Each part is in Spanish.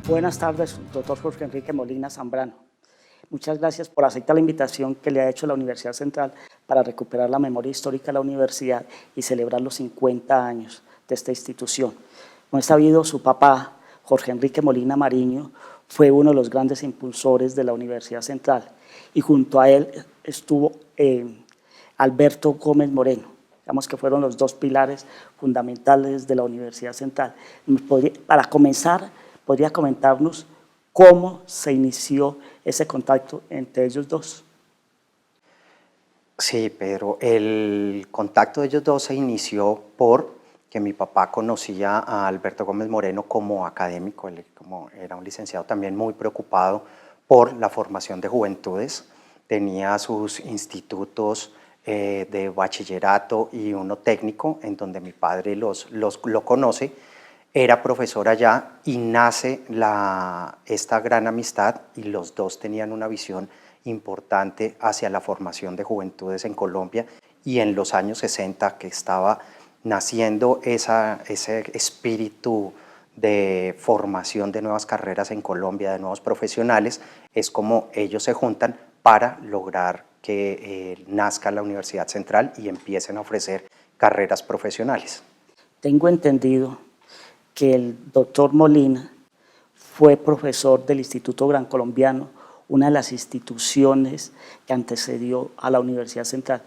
Buenas tardes, doctor Jorge Enrique Molina Zambrano. Muchas gracias por aceptar la invitación que le ha hecho la Universidad Central para recuperar la memoria histórica de la universidad y celebrar los 50 años de esta institución. Como es sabido, su papá, Jorge Enrique Molina Mariño, fue uno de los grandes impulsores de la Universidad Central y junto a él estuvo Alberto Gómez Moreno. Digamos que fueron los dos pilares fundamentales de la Universidad Central. Para comenzar, ¿podría comentarnos cómo se inició ese contacto entre ellos dos? Sí, Pedro, el contacto de ellos dos se inició porque mi papá conocía a Alberto Gómez Moreno como académico, él como era un licenciado también muy preocupado por la formación de juventudes, tenía sus institutos de bachillerato y uno técnico, en donde mi padre lo conoce, era profesor allá y nace esta gran amistad y los dos tenían una visión importante hacia la formación de juventudes en Colombia y en los años 60 que estaba naciendo ese espíritu de formación de nuevas carreras en Colombia, de nuevos profesionales, es como ellos se juntan para lograr que nazca la Universidad Central y empiecen a ofrecer carreras profesionales. Tengo entendido que el doctor Molina fue profesor del Instituto Gran Colombiano, una de las instituciones que antecedió a la Universidad Central.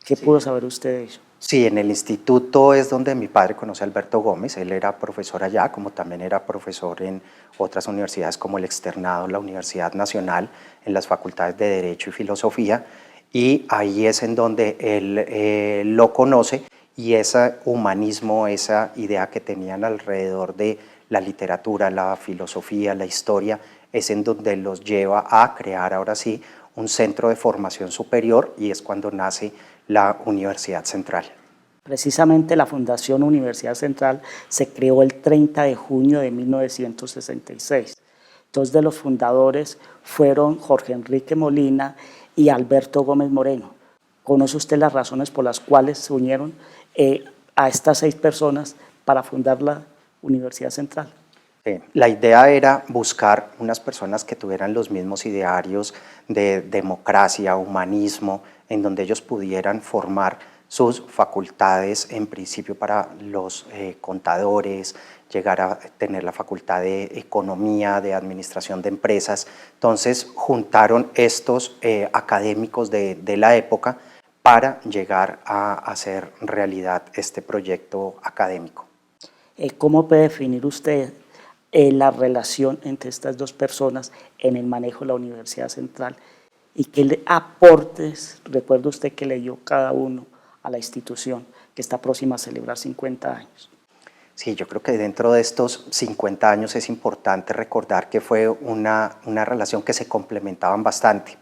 ¿Qué pudo saber usted de ello? Sí, en el instituto es donde mi padre conoce a Alberto Gómez, él era profesor allá, como también era profesor en otras universidades como el Externado, la Universidad Nacional, en las facultades de Derecho y Filosofía, y ahí es en donde él lo conoce y ese humanismo, esa idea que tenían alrededor de la literatura, la filosofía, la historia, es en donde los lleva a crear ahora sí un centro de formación superior y es cuando nace la Universidad Central. Precisamente la Fundación Universidad Central se creó el 30 de junio de 1966. Dos de los fundadores fueron Jorge Enrique Molina y Alberto Gómez Moreno. ¿Conoce usted las razones por las cuales se unieron a estas 6 personas para fundar la Universidad Central? La idea era buscar unas personas que tuvieran los mismos idearios de democracia, humanismo, en donde ellos pudieran formar sus facultades, en principio para los contadores, llegar a tener la facultad de economía, de administración de empresas. Entonces juntaron estos académicos de la época para llegar a hacer realidad este proyecto académico. ¿Cómo puede definir usted la relación entre estas dos personas en el manejo de la Universidad Central y qué aportes recuerda usted que le dio cada uno a la institución que está próxima a celebrar 50 años? Sí, yo creo que dentro de estos 50 años es importante recordar que fue una relación que se complementaban bastante.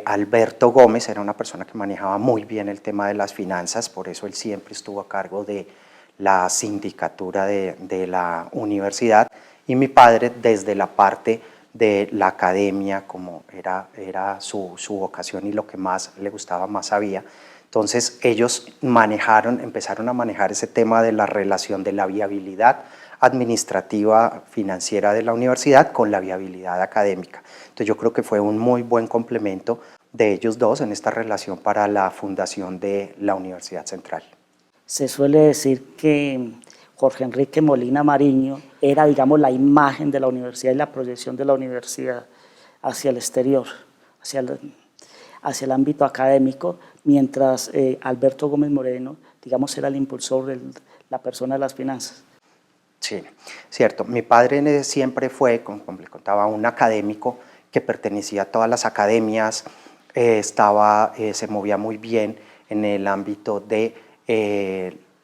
Alberto Gómez era una persona que manejaba muy bien el tema de las finanzas, por eso él siempre estuvo a cargo de la sindicatura de la universidad, y mi padre desde la parte de la academia, como era su vocación y lo que más le gustaba, más sabía. Entonces ellos empezaron a manejar ese tema de la relación de la viabilidad administrativa financiera de la universidad con la viabilidad académica. Entonces yo creo que fue un muy buen complemento de ellos dos en esta relación para la fundación de la Universidad Central. Se suele decir que Jorge Enrique Molina Mariño era, digamos, la imagen de la universidad y la proyección de la universidad hacia el exterior, hacia el ámbito académico, mientras Alberto Gómez Moreno, digamos, era el impulsor de la persona de las finanzas. Sí, cierto. Mi padre siempre fue, como le contaba, un académico que pertenecía a todas las academias, se movía muy bien en el ámbito de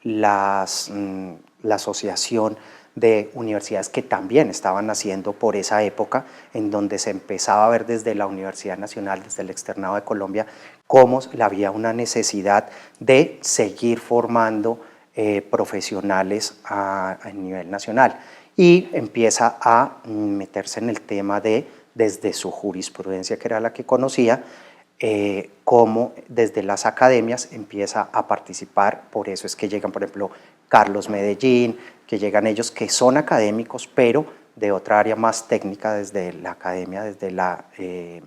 la asociación de universidades que también estaban naciendo por esa época, en donde se empezaba a ver desde la Universidad Nacional, desde el Externado de Colombia, cómo había una necesidad de seguir formando profesionales a nivel nacional, y empieza a meterse en el tema desde su jurisprudencia, que era la que conocía, cómo desde las academias empieza a participar. Por eso es que llegan, por ejemplo, Carlos Medellín, que llegan ellos que son académicos, pero de otra área más técnica desde la academia, desde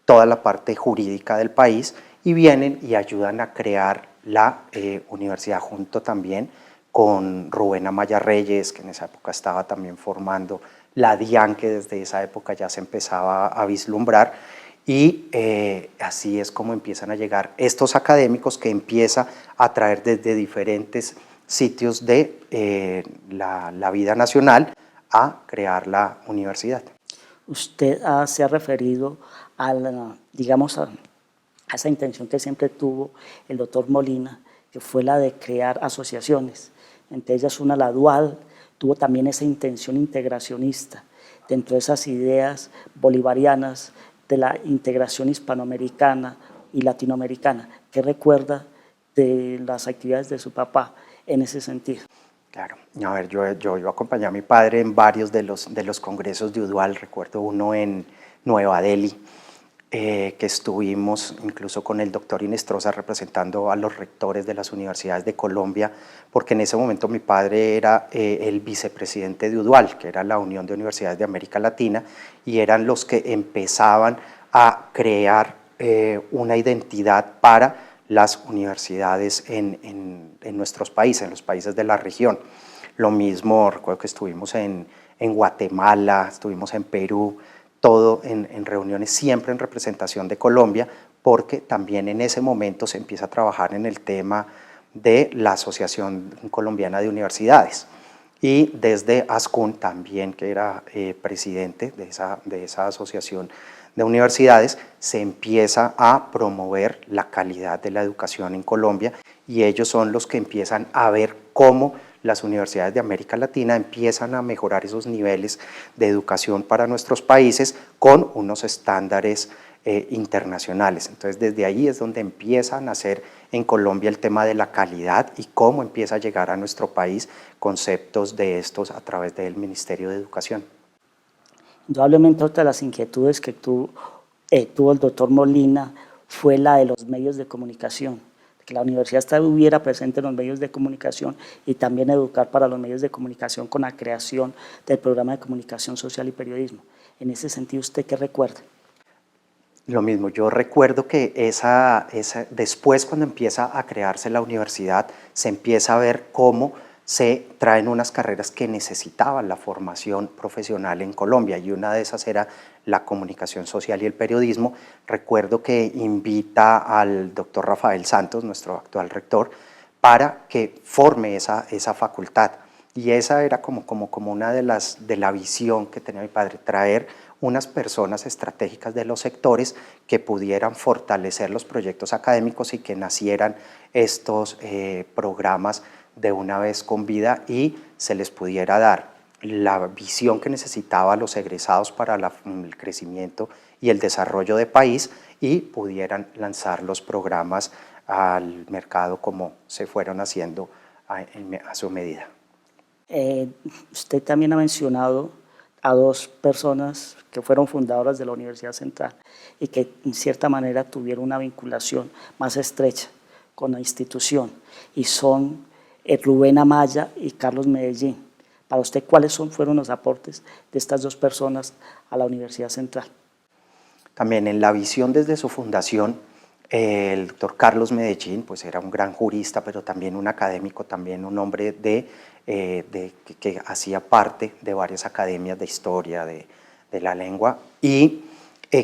toda la parte jurídica del país, y vienen y ayudan a crear la universidad junto también con Rubén Amaya Reyes, que en esa época estaba también formando la DIAN, que desde esa época ya se empezaba a vislumbrar, y así es como empiezan a llegar estos académicos que empieza a traer desde diferentes sitios de la vida nacional a crear la universidad. Usted se ha referido digamos, a esa intención que siempre tuvo el doctor Molina, que fue la de crear asociaciones, entre ellas una, la Dual, tuvo también esa intención integracionista, dentro de esas ideas bolivarianas de la integración hispanoamericana y latinoamericana. ¿Qué recuerda de las actividades de su papá en ese sentido? Claro, a ver, yo acompañé a mi padre en varios de los congresos de UDUAL, recuerdo uno en Nueva Delhi, que estuvimos incluso con el doctor Inestrosa representando a los rectores de las universidades de Colombia, porque en ese momento mi padre era el vicepresidente de UDUAL, que era la Unión de Universidades de América Latina, y eran los que empezaban a crear una identidad para las universidades en nuestros países, en los países de la región. Lo mismo, recuerdo que estuvimos en Guatemala, estuvimos en Perú, todo en reuniones siempre en representación de Colombia, porque también en ese momento se empieza a trabajar en el tema de la Asociación Colombiana de Universidades. Y desde ASCUN también, que era presidente de esa asociación de universidades, se empieza a promover la calidad de la educación en Colombia, y ellos son los que empiezan a ver cómo las universidades de América Latina empiezan a mejorar esos niveles de educación para nuestros países con unos estándares internacionales. Entonces, desde ahí es donde empieza a nacer en Colombia el tema de la calidad y cómo empieza a llegar a nuestro país conceptos de estos a través del Ministerio de Educación. Indudablemente otra de las inquietudes que tuvo el doctor Molina fue la de los medios de comunicación, que la universidad estuviera presente en los medios de comunicación y también educar para los medios de comunicación con la creación del programa de comunicación social y periodismo. En ese sentido, ¿usted qué recuerda? Lo mismo, yo recuerdo que después cuando empieza a crearse la universidad, se empieza a ver cómo se traen unas carreras que necesitaban la formación profesional en Colombia, y una de esas era la comunicación social y el periodismo. Recuerdo que invita al doctor Rafael Santos, nuestro actual rector, para que forme esa facultad, y esa era como una de la visión que tenía mi padre, traer unas personas estratégicas de los sectores que pudieran fortalecer los proyectos académicos y que nacieran estos programas de una vez con vida y se les pudiera dar la visión que necesitaban los egresados para el crecimiento y el desarrollo del país, y pudieran lanzar los programas al mercado como se fueron haciendo a su medida. Usted también ha mencionado a dos personas que fueron fundadoras de la Universidad Central y que en cierta manera tuvieron una vinculación más estrecha con la institución, y son Rubén Amaya y Carlos Medellín. Para usted, ¿cuáles fueron los aportes de estas dos personas a la Universidad Central? También en la visión desde su fundación, el doctor Carlos Medellín pues era un gran jurista, pero también un académico, también un hombre que hacía parte de varias academias de historia, de la lengua, y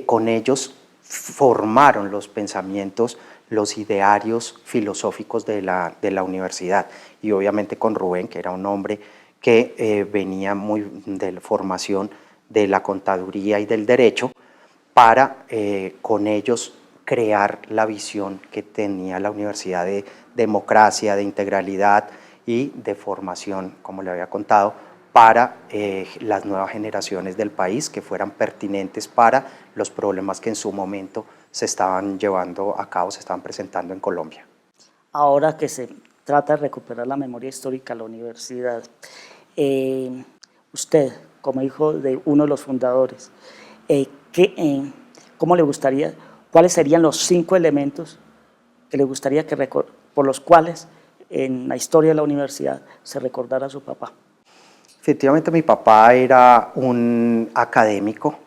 con ellos formaron los pensamientos, los idearios filosóficos de la universidad, y obviamente con Rubén, que era un hombre que venía muy de la formación de la contaduría y del derecho, para con ellos crear la visión que tenía la universidad de democracia, de integralidad y de formación, como le había contado, para las nuevas generaciones del país, que fueran pertinentes para los problemas que en su momento se estaban llevando a cabo, se estaban presentando en Colombia. Ahora que se trata de recuperar la memoria histórica de la universidad, usted, como hijo de uno de los fundadores, ¿cómo le gustaría, cuáles serían los 5 elementos que le gustaría por los cuales en la historia de la universidad se recordara a su papá? Efectivamente, mi papá era un académico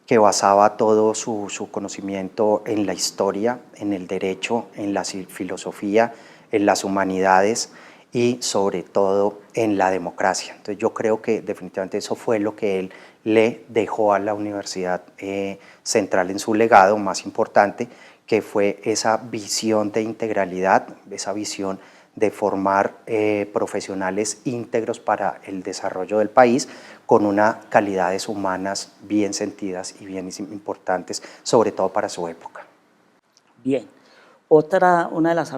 que basaba todo su conocimiento en la historia, en el derecho, en la filosofía, en las humanidades y sobre todo en la democracia. Entonces yo creo que definitivamente eso fue lo que él le dejó a la Universidad Central en su legado más importante, que fue esa visión de integralidad, esa visión de formar profesionales íntegros para el desarrollo del país con unas calidades humanas bien sentidas y bien importantes, sobre todo para su época. Bien, una de las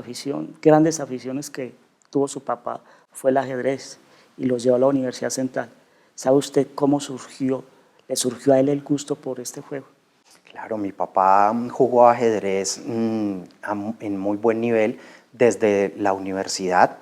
grandes aficiones que tuvo su papá fue el ajedrez y lo llevó a la Universidad Central. ¿Sabe usted cómo le surgió a él el gusto por este juego? Claro, mi papá jugó ajedrez en muy buen nivel desde la universidad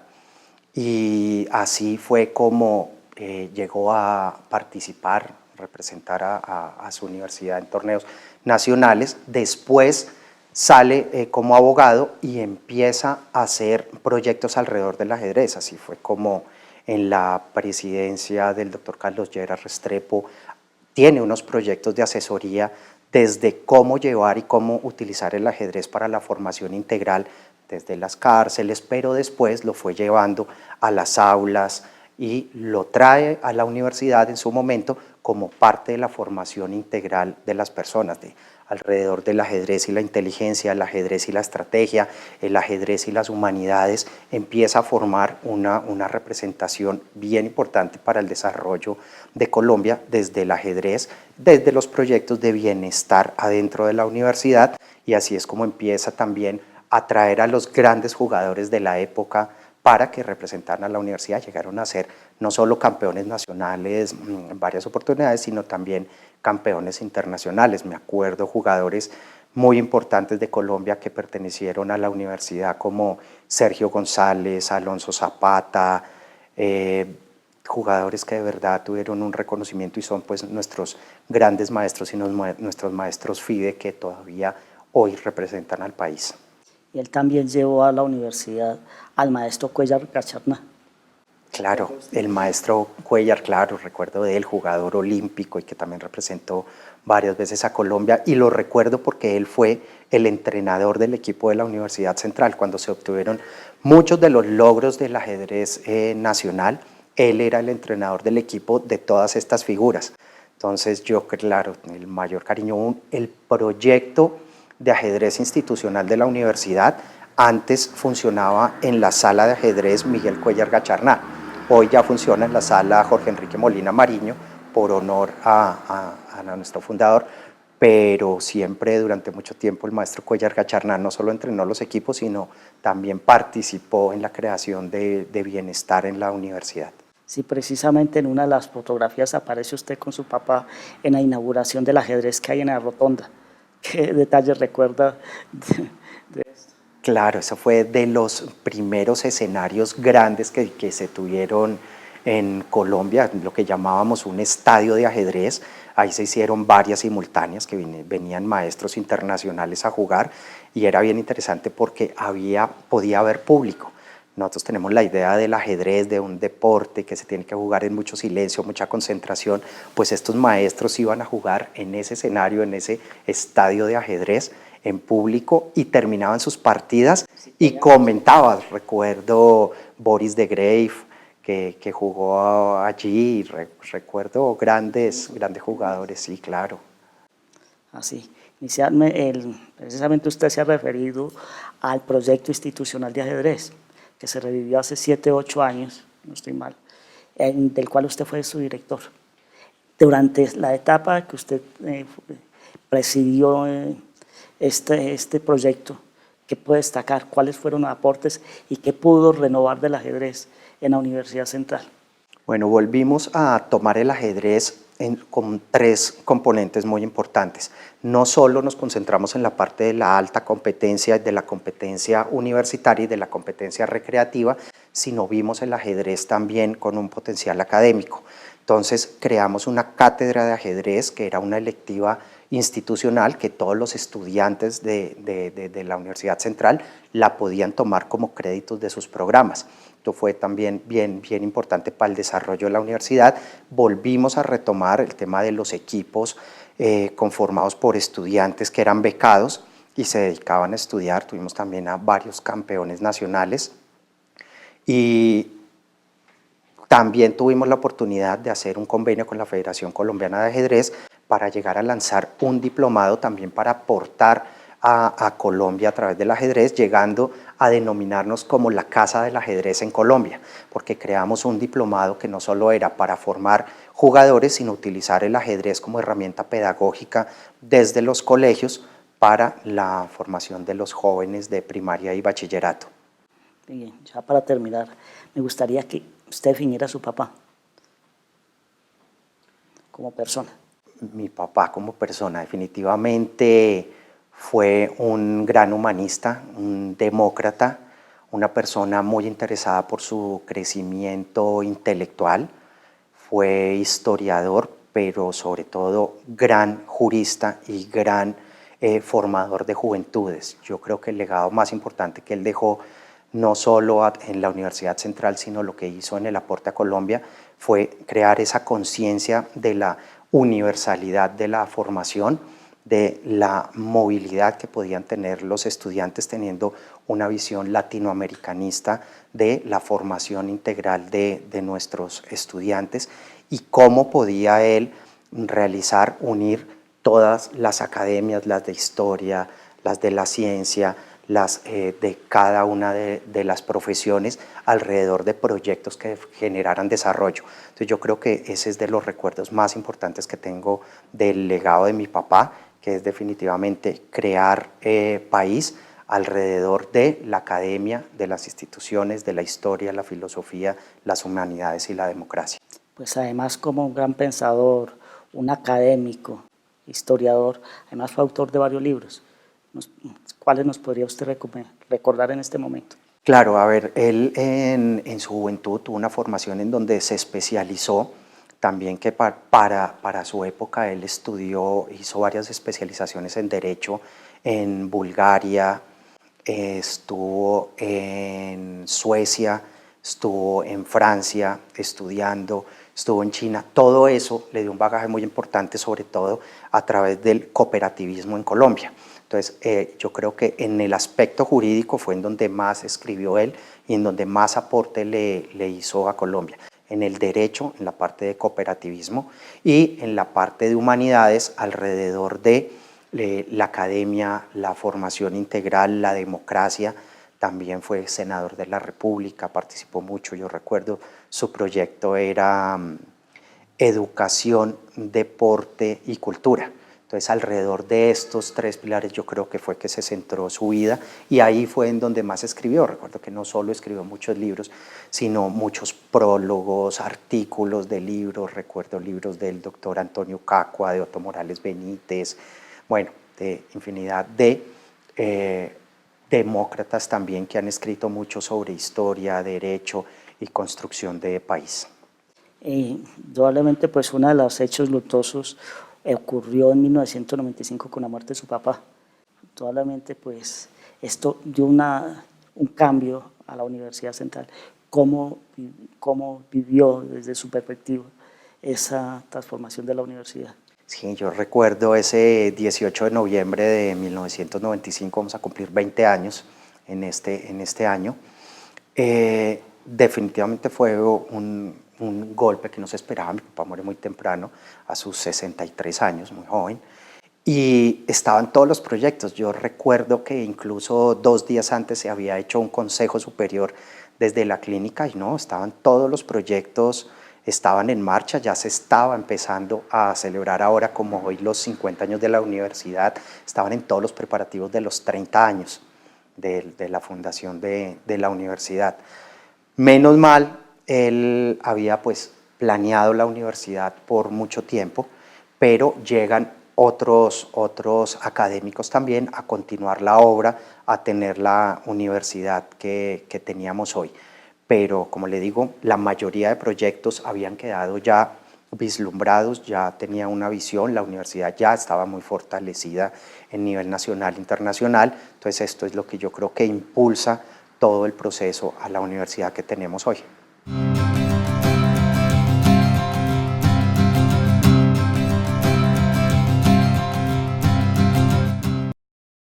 y así fue como llegó a participar, representar a su universidad en torneos nacionales. Después sale como abogado y empieza a hacer proyectos alrededor del ajedrez. Así fue como en la presidencia del doctor Carlos Lleras Restrepo tiene unos proyectos de asesoría desde cómo llevar y cómo utilizar el ajedrez para la formación integral desde las cárceles, pero después lo fue llevando a las aulas y lo trae a la universidad en su momento como parte de la formación integral de las personas, alrededor del ajedrez y la inteligencia, el ajedrez y la estrategia, el ajedrez y las humanidades, empieza a formar una representación bien importante para el desarrollo de Colombia desde el ajedrez, desde los proyectos de bienestar adentro de la universidad, y así es como empieza también a traer a los grandes jugadores de la época para que representaran a la universidad. Llegaron a ser no solo campeones nacionales en varias oportunidades, sino también campeones internacionales. Me acuerdo jugadores muy importantes de Colombia que pertenecieron a la universidad como Sergio González, Alonso Zapata, jugadores que de verdad tuvieron un reconocimiento y son pues nuestros grandes maestros y nuestros maestros FIDE que todavía hoy representan al país. Y él también llevó a la universidad al maestro Cuéllar Gacharná. Claro, el maestro Cuéllar, claro, recuerdo de él, jugador olímpico y que también representó varias veces a Colombia, y lo recuerdo porque él fue el entrenador del equipo de la Universidad Central cuando se obtuvieron muchos de los logros del ajedrez nacional. Él era el entrenador del equipo de todas estas figuras. Entonces yo, claro, el mayor cariño, el proyecto de ajedrez institucional de la universidad antes funcionaba en la sala de ajedrez Miguel Cuéllar Gacharná. Hoy ya funciona en la sala Jorge Enrique Molina Mariño, por honor a nuestro fundador, pero siempre durante mucho tiempo el maestro Cuéllar Gacharná no solo entrenó los equipos, sino también participó en la creación de bienestar en la universidad. Sí, precisamente en una de las fotografías aparece usted con su papá en la inauguración del ajedrez que hay en la rotonda. ¿Qué detalles recuerda de esto? Claro, eso fue de los primeros escenarios grandes que se tuvieron en Colombia, lo que llamábamos un estadio de ajedrez. Ahí se hicieron varias simultáneas que venían maestros internacionales a jugar y era bien interesante porque podía haber público. Nosotros tenemos la idea del ajedrez, de un deporte que se tiene que jugar en mucho silencio, mucha concentración, pues estos maestros iban a jugar en ese escenario, en ese estadio de ajedrez, en público, y terminaban sus partidas y comentaban. Recuerdo Boris de Greve, que jugó allí, recuerdo grandes jugadores, sí, claro. Así, precisamente usted se ha referido al proyecto institucional de ajedrez, que se revivió hace 7 u 8 años, no estoy mal, del cual usted fue su director. Durante la etapa que usted presidió este proyecto, ¿qué puede destacar? ¿Cuáles fueron los aportes y qué pudo renovar del ajedrez en la Universidad Central? Bueno, volvimos a tomar el ajedrez con 3 componentes muy importantes. No solo nos concentramos en la parte de la alta competencia, de la competencia universitaria y de la competencia recreativa, sino vimos el ajedrez también con un potencial académico. Entonces creamos una cátedra de ajedrez que era una electiva institucional que todos los estudiantes de la Universidad Central la podían tomar como créditos de sus programas. Esto fue también bien importante para el desarrollo de la universidad. Volvimos a retomar el tema de los equipos conformados por estudiantes que eran becados y se dedicaban a estudiar. Tuvimos también a varios campeones nacionales y también tuvimos la oportunidad de hacer un convenio con la Federación Colombiana de Ajedrez para llegar a lanzar un diplomado también para aportar a Colombia a través del ajedrez, llegando a denominarnos como la Casa del Ajedrez en Colombia, porque creamos un diplomado que no solo era para formar jugadores, sino utilizar el ajedrez como herramienta pedagógica desde los colegios para la formación de los jóvenes de primaria y bachillerato. Bien, ya para terminar, me gustaría que usted definiera a su papá como persona. Mi papá como persona definitivamente fue un gran humanista, un demócrata, una persona muy interesada por su crecimiento intelectual, fue historiador, pero sobre todo gran jurista y gran formador de juventudes. Yo creo que el legado más importante que él dejó, no solo en la Universidad Central, sino lo que hizo en el aporte a Colombia, fue crear esa conciencia de la universalidad de la formación, de la movilidad que podían tener los estudiantes teniendo una visión latinoamericanista de la formación integral de nuestros estudiantes y cómo podía él realizar, unir todas las academias, las de historia, las de la ciencia, las de cada una de las profesiones alrededor de proyectos que generaran desarrollo. Entonces yo creo que ese es de los recuerdos más importantes que tengo del legado de mi papá, que es definitivamente crear país alrededor de la academia, de las instituciones, de la historia, la filosofía, las humanidades y la democracia. Pues además como un gran pensador, un académico, historiador, además fue autor de varios libros. ¿Cuáles nos podría usted recordar en este momento? Claro, a ver, él en su juventud tuvo una formación en donde se especializó, también que para su época él estudió, hizo varias especializaciones en Derecho en Bulgaria, estuvo en Suecia, estuvo en Francia estudiando, estuvo en China. Todo eso le dio un bagaje muy importante, sobre todo a través del cooperativismo en Colombia. Entonces, yo creo que en el aspecto jurídico fue en donde más escribió él y en donde más aporte le hizo a Colombia. En el derecho, en la parte de cooperativismo y en la parte de humanidades alrededor de la academia, la formación integral, la democracia. También fue senador de la República, participó mucho. Yo recuerdo su proyecto era educación, deporte y cultura. Entonces, alrededor de estos tres pilares yo creo que fue que se centró su vida y ahí fue en donde más escribió. Recuerdo que no solo escribió muchos libros, sino muchos prólogos, artículos de libros. Recuerdo libros del doctor Antonio Cacua, de Otto Morales Benítez, bueno, de infinidad de demócratas también que han escrito mucho sobre historia, derecho y construcción de país. Indudablemente, pues uno de los hechos luctuosos ocurrió en 1995 con la muerte de su papá. Indudablemente, pues esto dio un cambio a la Universidad Central. ¿Cómo vivió desde su perspectiva esa transformación de la universidad? Sí, yo recuerdo ese 18 de noviembre de 1995, vamos a cumplir 20 años en este año. Definitivamente fue un golpe que no se esperaba. Mi papá muere muy temprano, a sus 63 años, muy joven, y estaban todos los proyectos. Yo recuerdo que incluso 2 días antes se había hecho un consejo superior desde la clínica y no, estaban todos los proyectos, estaban en marcha, ya se estaba empezando a celebrar ahora como hoy los 50 años de la universidad, estaban en todos los preparativos de los 30 años de la fundación de la universidad. Menos mal, él había pues planeado la universidad por mucho tiempo, pero llegan otros académicos también a continuar la obra, a tener la universidad que teníamos hoy. Pero como le digo, la mayoría de proyectos habían quedado ya vislumbrados, ya tenía una visión, la universidad ya estaba muy fortalecida en nivel nacional e internacional, entonces esto es lo que yo creo que impulsa todo el proceso a la universidad que tenemos hoy.